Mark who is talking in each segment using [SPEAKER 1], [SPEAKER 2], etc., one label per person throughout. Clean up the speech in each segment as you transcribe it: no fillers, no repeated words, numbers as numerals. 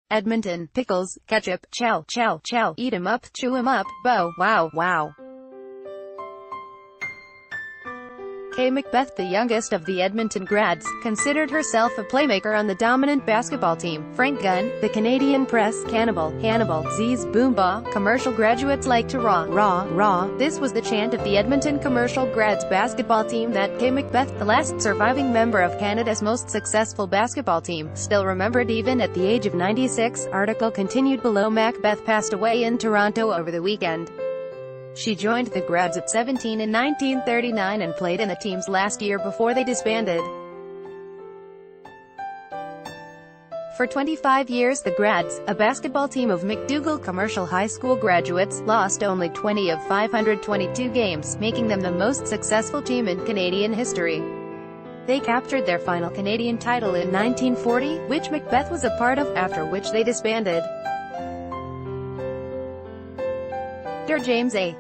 [SPEAKER 1] Edmonton, pickles, ketchup, chow, chow, chow, eat 'em up, chew 'em up, bow, wow, wow. MacBeth, the youngest of the Edmonton Grads, considered herself a playmaker on the dominant basketball team. Frank Gunn, the Canadian press, Hannibal, Z's Boomba, commercial graduates like to raw. This was the chant of the Edmonton Commercial Grads basketball team that MacBeth, the last surviving member of Canada's most successful basketball team, still remembered even at the age of 96. Article continued below. MacBeth passed away in Toronto over the weekend. She joined the Grads at 17 in 1939 and played in the team's last year before they disbanded. For 25 years the Grads, a basketball team of McDougall Commercial High School graduates, lost only 20 of 522 games, making them the most successful team in Canadian history. They captured their final Canadian title in 1940, which MacBeth was a part of, after which they disbanded. Dr. James A.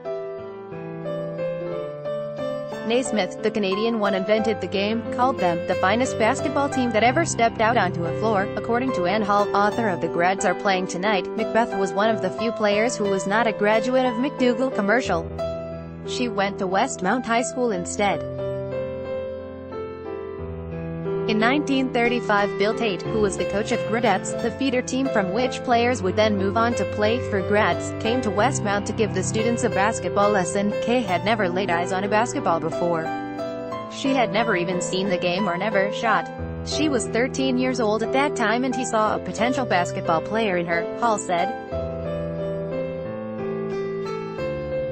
[SPEAKER 1] Naismith, the Canadian one invented the game, called them the finest basketball team that ever stepped out onto a floor. According to Ann Hall, author of The Grads Are Playing Tonight, MacBeth was one of the few players who was not a graduate of McDougall Commercial. She went to Westmount High School instead. In 1935, Bill Tate, who was the coach of Gradettes, the feeder team from which players would then move on to play for Grads, came to Westmount to give the students a basketball lesson. Kay had never laid eyes on a basketball before. She had never even seen the game or never shot. She was 13 years old at that time and he saw a potential basketball player in her, Hall said.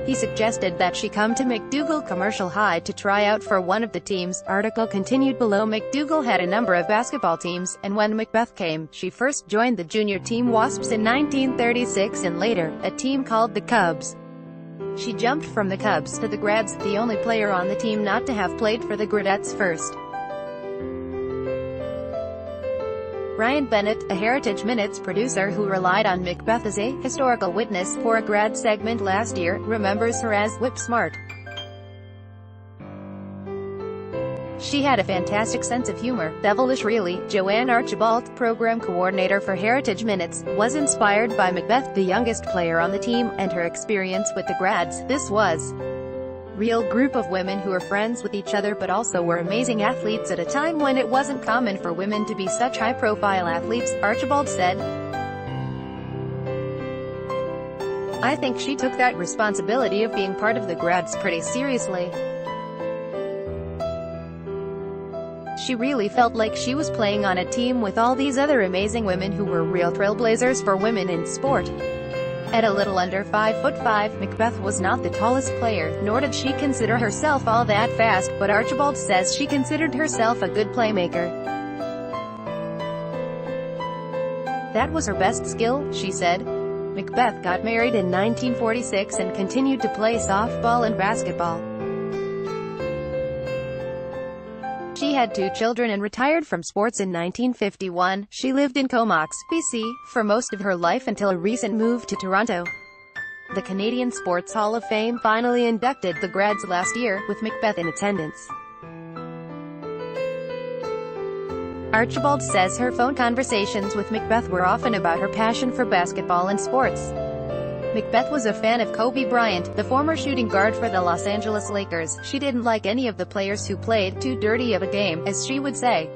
[SPEAKER 1] He suggested that she come to McDougall Commercial High to try out for one of the teams. Article continued below. McDougall had a number of basketball teams, and when MacBeth came, she first joined the junior team Wasps in 1936 and later, a team called the Cubs. She jumped from the Cubs to the Grads, the only player on the team not to have played for the Gradettes first. Ryan Bennett, a Heritage Minutes producer who relied on MacBeth as a historical witness for a grad segment last year, remembers her as whip smart. She had a fantastic sense of humor, devilish really. Joanne Archibald, program coordinator for Heritage Minutes, was inspired by MacBeth, the youngest player on the team, and her experience with the Grads. This was real group of women who were friends with each other but also were amazing athletes at a time when it wasn't common for women to be such high-profile athletes, Archibald said. I think she took that responsibility of being part of the Grads pretty seriously. She really felt like she was playing on a team with all these other amazing women who were real trailblazers for women in sport. At a little under 5'5", MacBeth was not the tallest player, nor did she consider herself all that fast, but Archibald says she considered herself a good playmaker. That was her best skill, she said. MacBeth got married in 1946 and continued to play softball and basketball. She had 2 children and retired from sports in 1951. She lived in Comox, BC, for most of her life until a recent move to Toronto. The Canadian Sports Hall of Fame finally inducted the Grads last year, with MacBeth in attendance. Archibald says her phone conversations with MacBeth were often about her passion for basketball and sports. MacBeth was a fan of Kobe Bryant, the former shooting guard for the Los Angeles Lakers. She didn't like any of the players who played too dirty of a game, as she would say.